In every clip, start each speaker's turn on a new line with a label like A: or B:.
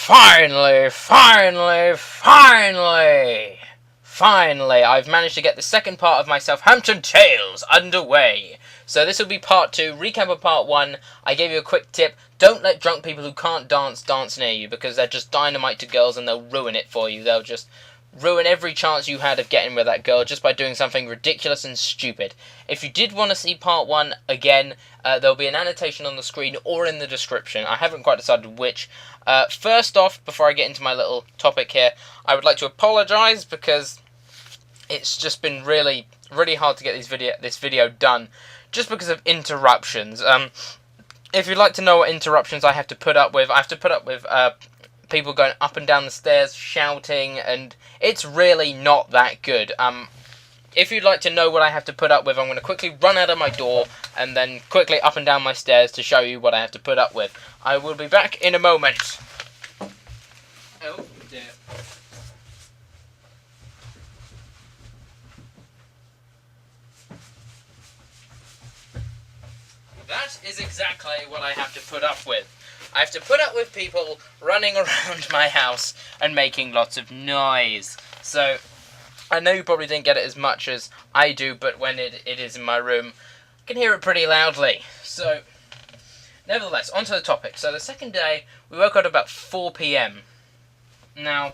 A: Finally, I've managed to get the second part of my Southampton Tales underway. So this will be part 2, recap of part 1. I gave you a quick tip: don't let drunk people who can't dance near you, because they're just dynamite to girls and they'll ruin it for you. They'll just ruin every chance you had of getting with that girl just by doing something ridiculous and stupid. If you did want to see part 1 again, there'll be an annotation on the screen or in the description. I haven't quite decided which. First off, before I get into my little topic here, I would like to apologise because it's just been really hard to get this video done, just because of interruptions. If you'd like to know what interruptions I have to put up with, I have to put up with people going up and down the stairs, shouting, and it's really not that good. If you'd like to know what I have to put up with, I'm going to quickly run out of my door and then quickly up and down my stairs to show you what I have to put up with. I will be back in a moment. Oh dear. That is exactly what I have to put up with. I have to put up with people running around my house and making lots of noise. So, I know you probably didn't get it as much as I do, but when it is in my room, I can hear it pretty loudly. So, nevertheless, onto the topic. So, the second day, we woke up at about 4 PM. Now,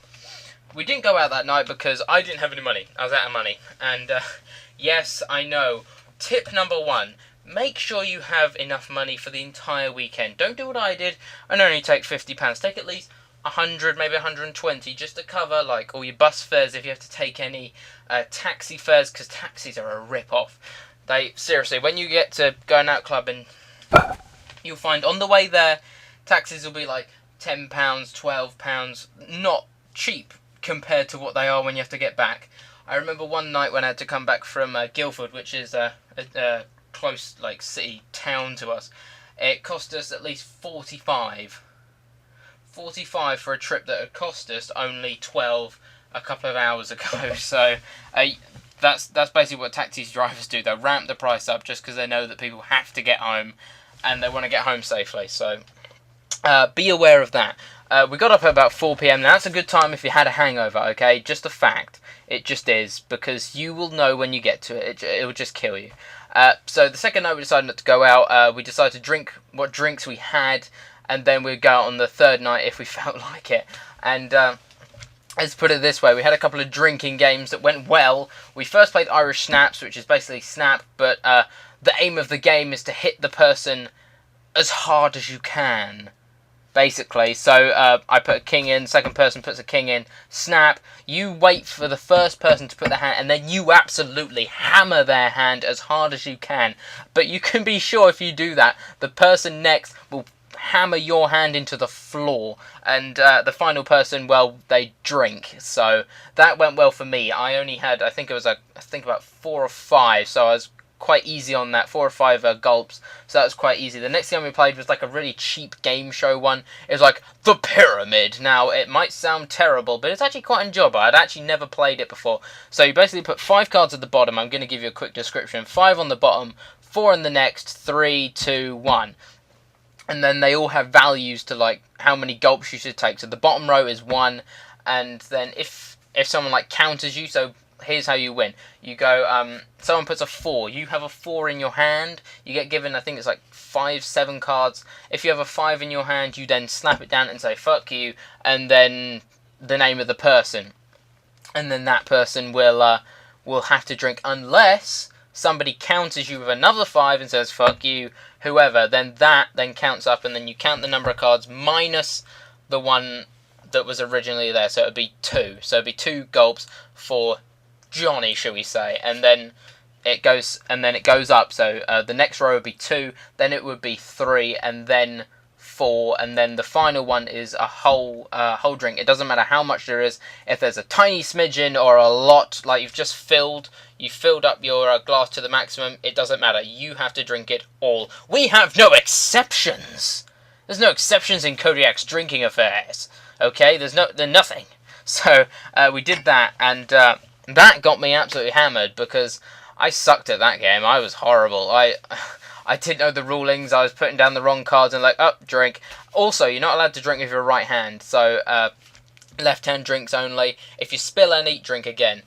A: we didn't go out that night because I didn't have any money. I was out of money. And, yes, I know. Tip number 1. Make sure you have enough money for the entire weekend. Don't do what I did and only take £50. Take at least 100, maybe 120, just to cover like all your bus fares if you have to take any taxi fares, because taxis are a rip-off. Seriously, when you get to go out clubbing, you'll find on the way there, taxis will be like £10, £12, not cheap compared to what they are when you have to get back. I remember one night when I had to come back from Guildford, which is a close like city town to us. It cost us at least 45 for a trip that had cost us only 12 a couple of hours ago. So that's basically what taxi drivers do. They ramp the price up just because they know that people have to get home and they want to get home safely. So be aware of that. We got up at about 4 PM. Now that's a good time if you had a hangover, okay? Just a fact. It just is, because you will know when you get to it. It will just kill you. So the second night we decided not to go out. We decided to drink what drinks we had, and then we'd go out on the third night if we felt like it. And let's put it this way, we had a couple of drinking games that went well. We first played Irish Snaps, which is basically Snap, but the aim of the game is to hit the person as hard as you can, basically. So I put a king in, second person puts a king in, snap, you wait for the first person to put their hand, and then you absolutely hammer their hand as hard as you can. But you can be sure if you do that, the person next will hammer your hand into the floor, and the final person, well, they drink. So that went well for me. I only had, I think about 4 or 5, so I was quite easy on that, 4 or 5 gulps, so that was quite easy. The next game we played was like a really cheap game show one. It was like The Pyramid. Now, it might sound terrible, but it's actually quite enjoyable. I'd actually never played it before. So you basically put 5 cards at the bottom. I'm going to give you a quick description. 5 on the bottom, 4 in the next, 3, 2, 1. And then they all have values to like how many gulps you should take. So the bottom row is 1, and then if someone like counters you, so here's how you win. You go, someone puts a 4. You have a 4 in your hand. You get given, I think it's like 5, 7 cards. If you have a 5 in your hand, you then slap it down and say, fuck you, and then the name of the person. And then that person will have to drink, unless somebody counters you with another 5 and says, fuck you, whoever. Then that then counts up, and then you count the number of cards minus the one that was originally there. So it would be 2. So it would be 2 gulps for Johnny, shall we say, and then it goes up. So the next row would be 2, then it would be 3, and then 4, and then the final one is a whole drink. It doesn't matter how much there is. If there's a tiny smidgen or a lot, like you filled up your glass to the maximum, it doesn't matter. You have to drink it all. We have no exceptions. There's no exceptions in Kodiak's drinking affairs. Okay, there's nothing. So we did that, and that got me absolutely hammered because I sucked at that game. I was horrible. I I didn't know the rulings. I was putting down the wrong cards and like, oh, drink. Also, you're not allowed to drink with your right hand, so left hand drinks only. If you spill any, drink again.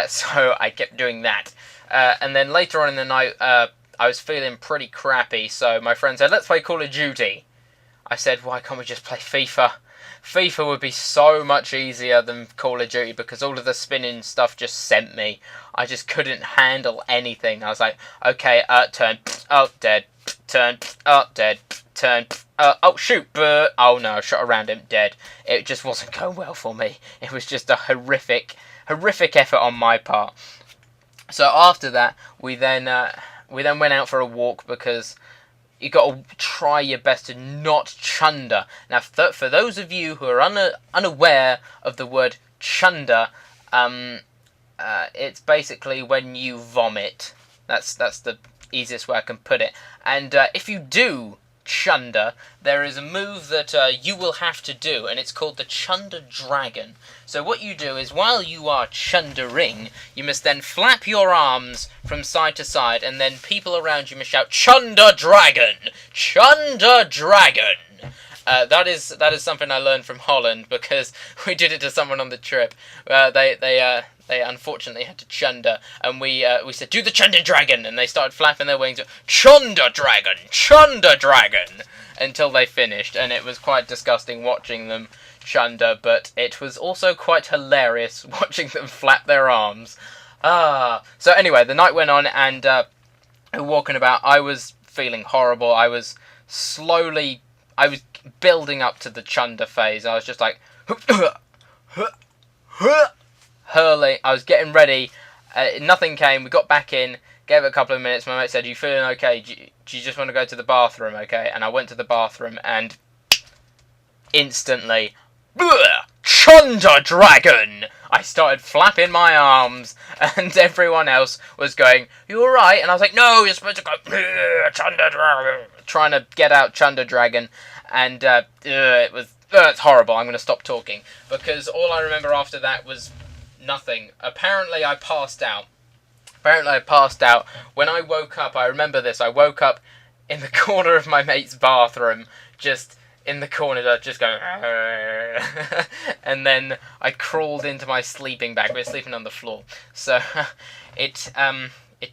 A: So I kept doing that. And then later on in the night, I was feeling pretty crappy, so my friend said, let's play Call of Duty. I said, why can't we just play FIFA? FIFA would be so much easier than Call of Duty because all of the spinning stuff just sent me. I just couldn't handle anything. I was like, okay, turn, oh, dead, turn, oh, dead, turn, oh, shoot, oh no, I shot around him, dead. It just wasn't going well for me. It was just a horrific effort on my part. So after that, we then went out for a walk because you got to try your best to not chunder. Now, for those of you who are unaware of the word chunder, it's basically when you vomit. That's the easiest way I can put it. And if you do chunder, there is a move that you will have to do, and it's called the Chunder Dragon. So what you do is, while you are chundering, you must then flap your arms from side to side, and then people around you must shout, Chunder Dragon! Chunder Dragon! That is something I learned from Holland, because we did it to someone on the trip. They unfortunately had to chunder, and we said, do the Chunder Dragon, and they started flapping their wings, Chunder Dragon, Chunder Dragon, until they finished, and it was quite disgusting watching them chunder, but it was also quite hilarious watching them flap their arms. So anyway, the night went on, and walking about, I was feeling horrible. I was building up to the chunder phase. I was just like, hurling. I was getting ready. Nothing came. We got back in. Gave it a couple of minutes. My mate said, "You feeling okay? Do you just want to go to the bathroom, okay?" And I went to the bathroom, and instantly, Chunder Dragon! I started flapping my arms, and everyone else was going, "You alright?" And I was like, "No, you're supposed to go, Chunder Dragon!" Trying to get out Chunder Dragon, and it's horrible. I'm going to stop talking, because all I remember after that was nothing. Apparently I passed out. When I woke up, I remember this, I woke up in the corner of my mate's bathroom, just in the corner, just going, and then I crawled into my sleeping bag. We were sleeping on the floor, so it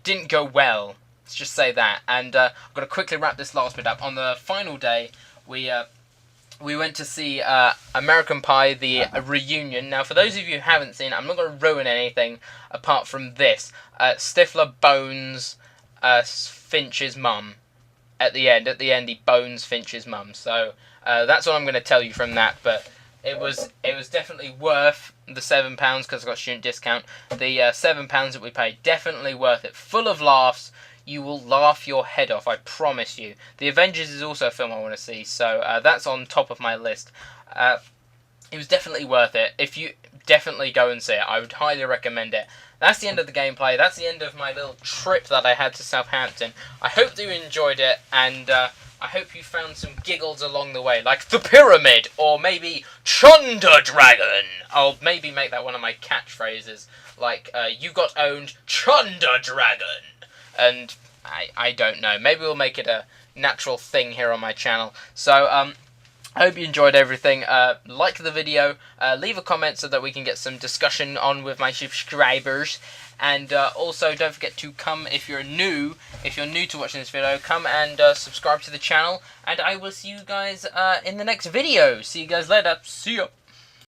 A: didn't go well, let's just say that. And I've got to quickly wrap this last bit up. On the final day, we went to see American Pie, the reunion. Now, for those of you who haven't seen it, I'm not going to ruin anything apart from this. Stifler bones Finch's mum. At the end, he bones Finch's mum. So that's all I'm going to tell you from that. But it was definitely worth the £7 because I got student discount. The £7 that we paid, definitely worth it. Full of laughs. You will laugh your head off, I promise you. The Avengers is also a film I want to see, so that's on top of my list. It was definitely worth it. If you definitely go and see it, I would highly recommend it. That's the end of the gameplay. That's the end of my little trip that I had to Southampton. I hope you enjoyed it, and I hope you found some giggles along the way, like the pyramid, or maybe Chunder Dragon. I'll maybe make that one of my catchphrases, like you got owned, Chunder Dragon. And I don't know. Maybe we'll make it a natural thing here on my channel. So, I hope you enjoyed everything. Like the video. Leave a comment so that we can get some discussion on with my subscribers. And also, don't forget to come, if you're new to watching this video, come and subscribe to the channel. And I will see you guys in the next video. See you guys later. See ya.